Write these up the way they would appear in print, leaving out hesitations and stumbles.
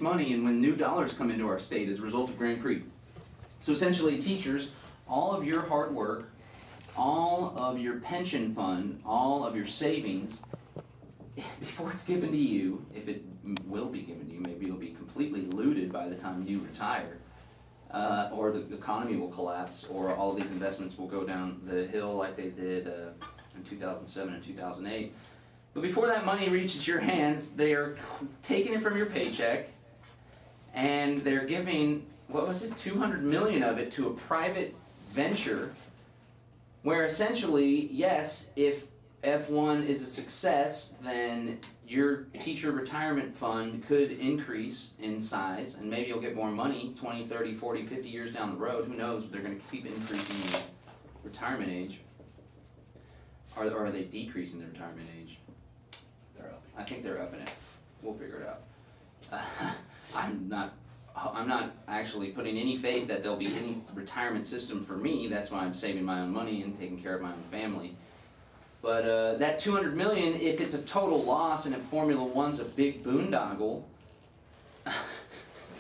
money and when new dollars come into our state as a result of Grand Prix. So essentially, teachers, all of your hard work, all of your pension fund, all of your savings, before it's given to you, if it will be given to you, maybe it'll be completely looted by the time you retire, or the economy will collapse, or all of these investments will go down the hill like they did in 2007 and 2008. But before that money reaches your hands, they are taking it from your paycheck, and they're giving, what was it, 200 million of it to a private venture, where essentially, yes, if F1 is a success, then your teacher retirement fund could increase in size, and maybe you'll get more money 20, 30, 40, 50 years down the road. Who knows? They're going to keep increasing the retirement age. Or are they decreasing the retirement age? They're up. I think they're upping it. We'll figure it out. I'm not actually putting any faith that there'll be any retirement system for me. That's why I'm saving my own money and taking care of my own family. But that 200 million, if it's a total loss and if Formula One's a big boondoggle,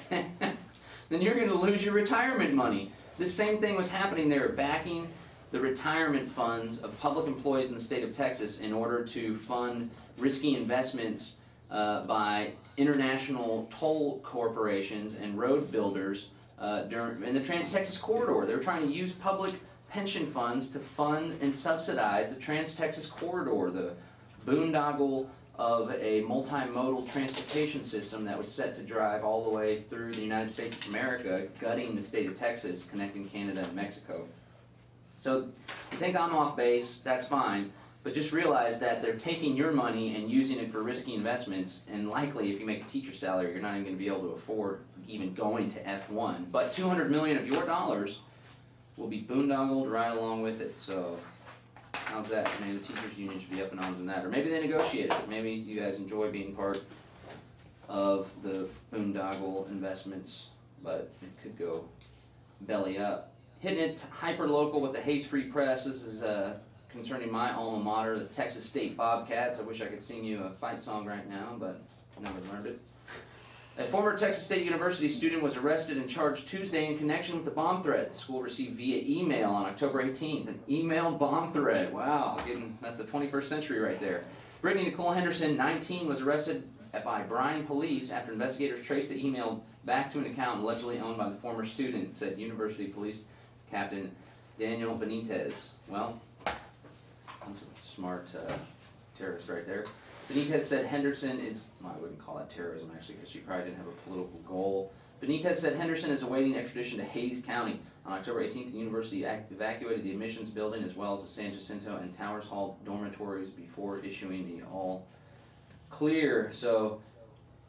then you're going to lose your retirement money. This same thing was happening. They were backing the retirement funds of public employees in the state of Texas in order to fund risky investments by international toll corporations and road builders in the Trans-Texas Corridor. They were trying to use public pension funds to fund and subsidize the Trans-Texas Corridor, the boondoggle of a multimodal transportation system that was set to drive all the way through the United States of America, gutting the state of Texas, connecting Canada and Mexico. So you think I'm off base, that's fine, but just realize that they're taking your money and using it for risky investments, and likely if you make a teacher salary, you're not even going to be able to afford even going to F1. But 200 million of your dollars will be boondoggled right along with it. So how's that? Maybe the teachers union should be up in arms on that, or maybe they negotiated it. Maybe you guys enjoy being part of the boondoggle investments, but it could go belly up. Hitting it hyper local with the Haze-Free Press. This is concerning my alma mater, the Texas State Bobcats. I wish I could sing you a fight song right now, but I never learned it. A former Texas State University student was arrested and charged Tuesday in connection with the bomb threat the school received via email on October 18th. An email bomb threat. Wow, that's the 21st century right there. Brittany Nicole Henderson, 19, was arrested by Bryan police after investigators traced the email back to an account allegedly owned by the former student, said University Police Captain Daniel Benitez. Well, that's a smart terrorist right there. Benitez said Henderson is, well, I wouldn't call that terrorism actually, because she probably didn't have a political goal. Benitez said Henderson is awaiting extradition to Hays County. On October 18th, the university evacuated the admissions building as well as the San Jacinto and Towers Hall dormitories before issuing the all clear. So,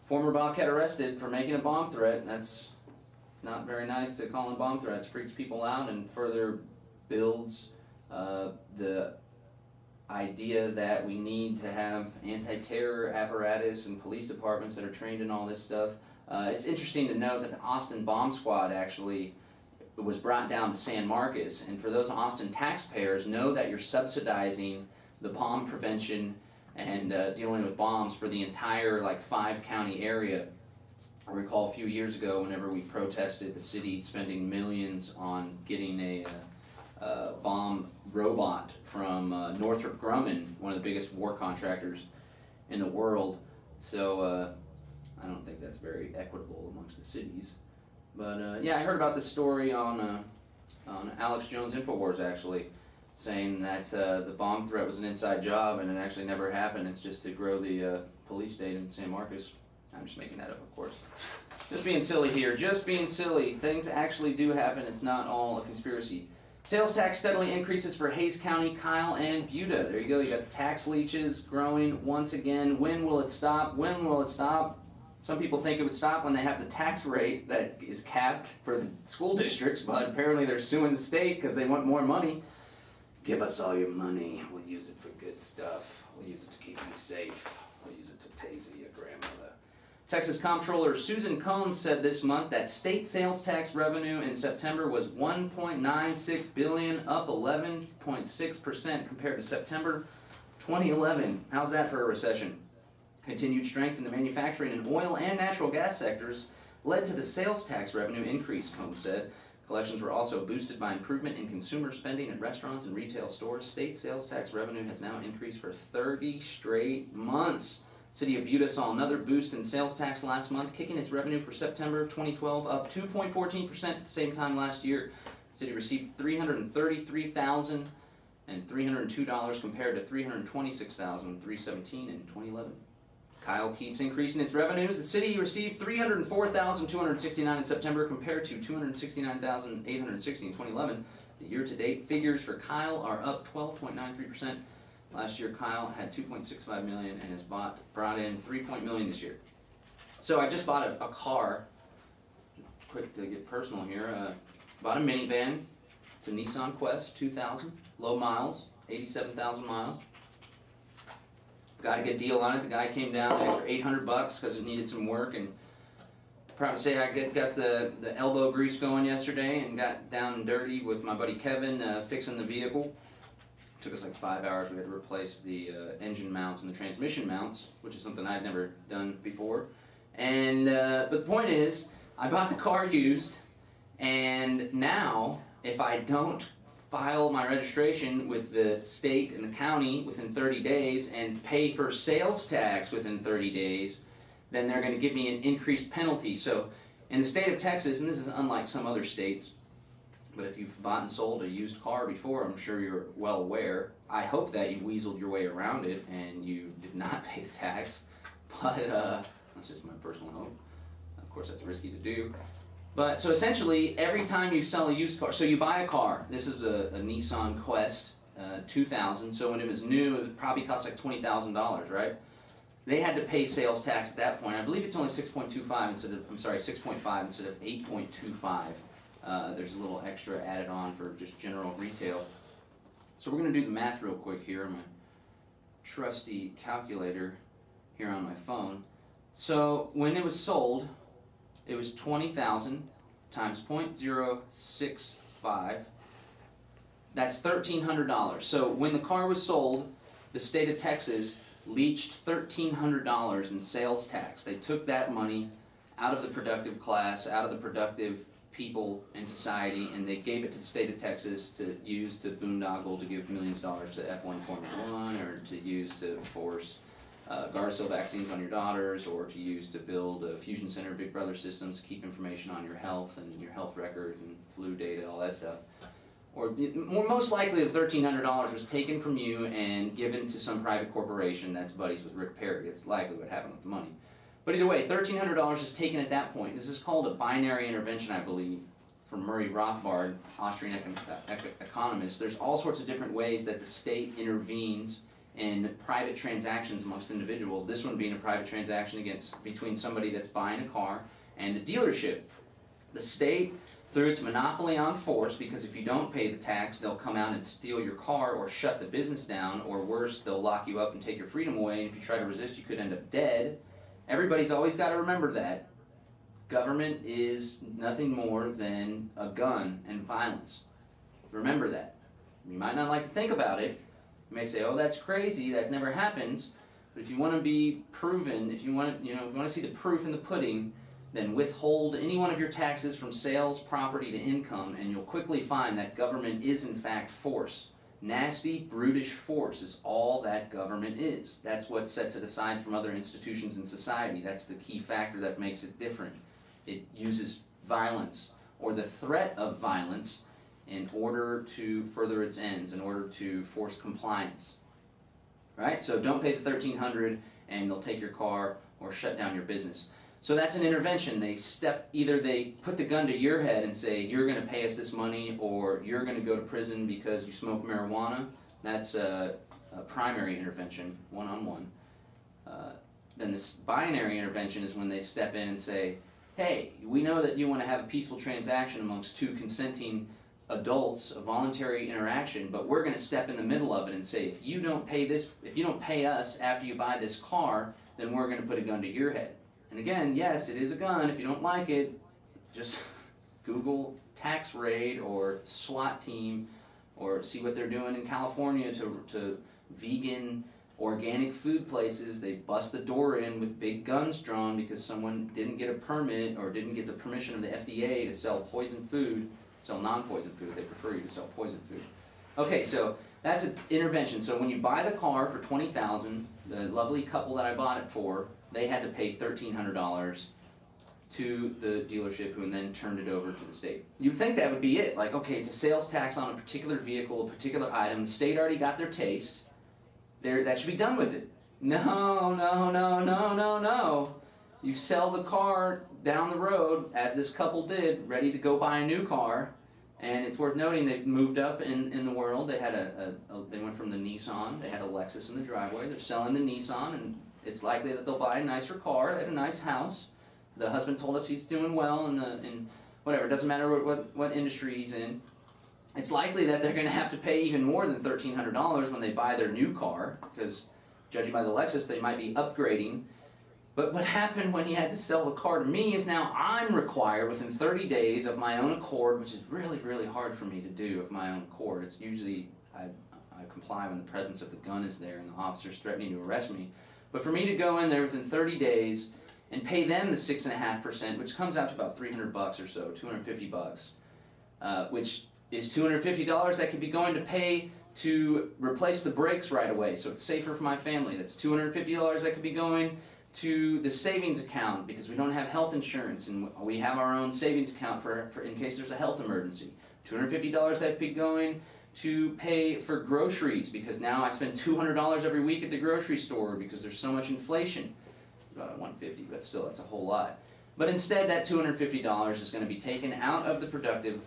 former Bobcat arrested for making a bomb threat. It's not very nice to call in bomb threats. Freaks people out and further builds the idea that we need to have anti-terror apparatus and police departments that are trained in all this stuff. It's interesting to note that the Austin Bomb Squad actually was brought down to San Marcos, and for those Austin taxpayers, know that you're subsidizing the bomb prevention and dealing with bombs for the entire 5-county area. I recall a few years ago whenever we protested the city spending millions on getting a bomb robot from Northrop Grumman, one of the biggest war contractors in the world. So I don't think that's very equitable amongst the cities. But yeah, I heard about this story on Alex Jones' InfoWars actually, saying that the bomb threat was an inside job and it actually never happened. It's just to grow the police state in San Marcos. I'm just making that up, of course. Just being silly here, just being silly. Things actually do happen, it's not all a conspiracy. Sales tax steadily increases for Hays County, Kyle, and Buda. There you go, you got the tax leeches growing once again. When will it stop? When will it stop? Some people think it would stop when they have the tax rate that is capped for the school districts, but apparently they're suing the state because they want more money. Give us all your money. We'll use it for good stuff. We'll use it to keep you safe. We'll use it to taser your grandmother. Texas Comptroller Susan Combs said this month that state sales tax revenue in September was $1.96 billion, up 11.6% compared to September 2011. How's that for a recession? Continued strength in the manufacturing and oil and natural gas sectors led to the sales tax revenue increase, Combs said. Collections were also boosted by improvement in consumer spending at restaurants and retail stores. State sales tax revenue has now increased for 30 straight months. The City of Buda saw another boost in sales tax last month, kicking its revenue for September of 2012 up 2.14% at the same time last year. The city received $333,302 compared to $326,317 in 2011. Kyle keeps increasing its revenues. The city received $304,269 in September compared to $269,860 in 2011. The year-to-date figures for Kyle are up 12.93%. Last year, Kyle had $2.65 million and has brought in $3 million this year. So I just bought a car. Quick to get personal here. Bought a minivan. It's a Nissan Quest 2000, low miles, 87,000 miles. Got a good deal on it. The guy came down an extra $800 because it needed some work, and proud to say I got the elbow grease going yesterday and got down and dirty with my buddy Kevin fixing the vehicle. Took us like 5 hours. We had to replace the engine mounts and the transmission mounts, which is something I'd never done before. And but the point is, I bought the car used, and now if I don't file my registration with the state and the county within 30 days and pay for sales tax within 30 days, then they're going to give me an increased penalty. So in the state of Texas, and this is unlike some other states, but if you've bought and sold a used car before, I'm sure you're well aware. I hope that you weaseled your way around it and you did not pay the tax, but that's just my personal hope. Of course, that's risky to do. But so essentially, every time you sell a used car, so you buy a car. This is a Nissan Quest 2000. So when it was new, it probably cost like $20,000, right? They had to pay sales tax at that point. I believe it's only 6.25 instead of 6.5 instead of 8.25. There's a little extra added on for just general retail. So we're going to do the math real quick here on my trusty calculator here on my phone. So when it was sold, it was 20,000 times 0.065. That's $1,300. So when the car was sold, the state of Texas leached $1,300 in sales tax. They took that money out of the productive class, out of the productive people in society, and they gave it to the state of Texas to use to boondoggle, to give millions of dollars to F1 Formula 1, or to use to force Gardasil vaccines on your daughters, or to use to build a fusion center, Big Brother systems, keep information on your health and your health records and flu data, all that stuff. Or most likely the $1,300 was taken from you and given to some private corporation that's buddies with Rick Perry. It's likely what happened with the money. But either way, $1,300 is taken at that point. This is called a binary intervention, I believe, from Murray Rothbard, Austrian economist. There's all sorts of different ways that the state intervenes in private transactions amongst individuals. This one being a private transaction between somebody that's buying a car and the dealership. The state, through its monopoly on force, because if you don't pay the tax, they'll come out and steal your car or shut the business down, or worse, they'll lock you up and take your freedom away, and if you try to resist, you could end up dead. Everybody's always got to remember that. Government is nothing more than a gun and violence. Remember that. You might not like to think about it. You may say, oh, that's crazy, that never happens. But if you want to be proven, if you want to see the proof in the pudding, then withhold any one of your taxes from sales, property, to income, and you'll quickly find that government is in fact force. Nasty, brutish force is all that government is. That's what sets it aside from other institutions in society. That's the key factor that makes it different. It uses violence, or the threat of violence, in order to further its ends, in order to force compliance. Right? So don't pay the $1,300 and they'll take your car or shut down your business. So that's an intervention. Either they put the gun to your head and say, you're going to pay us this money, or you're going to go to prison because you smoke marijuana. That's a primary intervention, one-on-one. Then this binary intervention is when they step in and say, hey, we know that you want to have a peaceful transaction amongst two consenting adults, a voluntary interaction, but we're going to step in the middle of it and say, if you don't pay us after you buy this car, then we're going to put a gun to your head. And again, yes, it is a gun. If you don't like it, just Google tax raid or SWAT team, or see what they're doing in California to vegan Organic food places, they bust the door in with big guns drawn because someone didn't get a permit or didn't get the permission of the FDA to sell poison food, sell non-poison food. They prefer you to sell poison food. Okay, so that's an intervention. So when you buy the car for $20,000, the lovely couple that I bought it for, they had to pay $1,300 to the dealership, who then turned it over to the state. You'd think that would be it. Like, okay, it's a sales tax on a particular vehicle, a particular item. The state already got their taste. That should be done with it. No, no, no, no, no, no. You sell the car down the road, as this couple did, ready to go buy a new car. And it's worth noting they've moved up in the world. They had they went from the Nissan, they had a Lexus in the driveway. They're selling the Nissan, and it's likely that they'll buy a nicer car at a nice house. The husband told us he's doing well in whatever, it doesn't matter what industry he's in. It's likely that they're going to have to pay even more than $1,300 when they buy their new car, because judging by the Lexus, they might be upgrading. But what happened when he had to sell the car to me is now I'm required within 30 days of my own accord, which is really, really hard for me to do of my own accord. It's usually I comply when the presence of the gun is there and the officer's threatening to arrest me. But for me to go in there within 30 days and pay them the 6.5%, which comes out to about $300 or so, $250, which is $250 that could be going to pay to replace the brakes right away, so it's safer for my family. That's $250 that could be going to the savings account because we don't have health insurance and we have our own savings account for in case there's a health emergency. $250 that could be going to pay for groceries because now I spend $200 every week at the grocery store because there's so much inflation. About $150, but still that's a whole lot. But instead that $250 is going to be taken out of the productive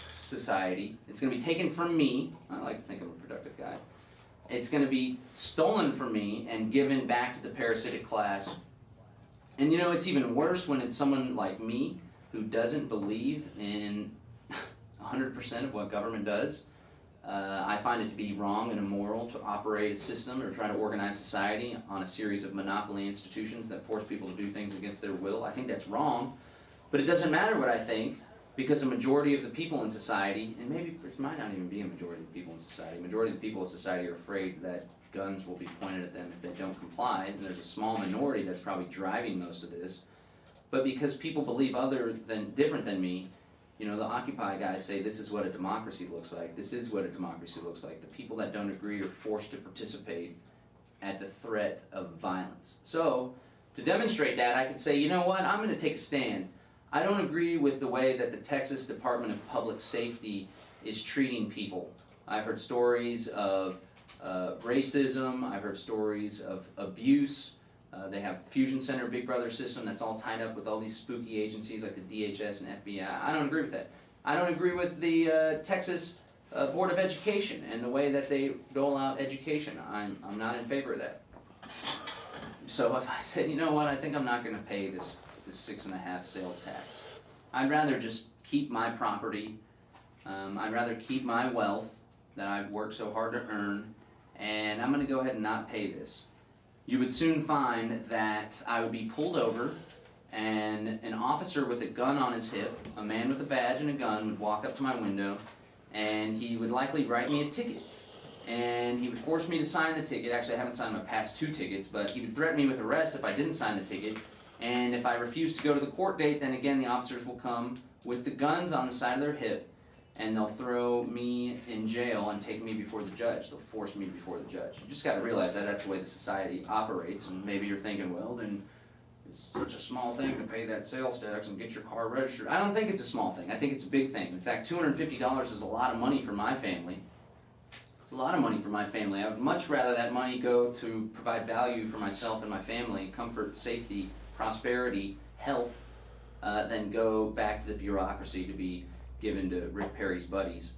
society. It's going to be taken from me. I like to think I'm a productive guy. It's going to be stolen from me and given back to the parasitic class. And you know, it's even worse when it's someone like me who doesn't believe in 100% of what government does. I find it to be wrong and immoral to operate a system or try to organize society on a series of monopoly institutions that force people to do things against their will. I think that's wrong, but it doesn't matter what I think because a majority of the people in society, and maybe it might not even be a majority of the people in society, a majority of the people in society are afraid that guns will be pointed at them if they don't comply, and there's a small minority that's probably driving most of this. But because people believe different than me, you know, the Occupy guys say this is what a democracy looks like. This is what a democracy looks like. The people that don't agree are forced to participate at the threat of violence. So, to demonstrate that, I could say, you know what, I'm going to take a stand. I don't agree with the way that the Texas Department of Public Safety is treating people. I've heard stories of racism. I've heard stories of abuse. They have Fusion Center, Big Brother system that's all tied up with all these spooky agencies like the DHS and FBI. I don't agree with that. I don't agree with the Texas Board of Education and the way that they dole out education. I'm not in favor of that. So if I said, you know what, I think I'm not going to pay this 6.5 sales tax. I'd rather just keep my property. I'd rather keep my wealth that I've worked so hard to earn, and I'm going to go ahead and not pay this. You would soon find that I would be pulled over and an officer with a gun on his hip, a man with a badge and a gun, would walk up to my window and he would likely write me a ticket. And he would force me to sign the ticket. Actually, I haven't signed my past 2 tickets, but he would threaten me with arrest if I didn't sign the ticket. And if I refuse to go to the court date, then again the officers will come with the guns on the side of their hip and they'll throw me in jail and take me before the judge. They'll force me before the judge. You just got to realize that that's the way the society operates. And maybe you're thinking, well, then it's such a small thing to pay that sales tax and get your car registered. I don't think it's a small thing. I think it's a big thing. In fact, $250 is a lot of money for my family. It's a lot of money for my family. I would much rather that money go to provide value for myself and my family, comfort, safety, prosperity, health, than go back to the bureaucracy to be given to Rick Perry's buddies.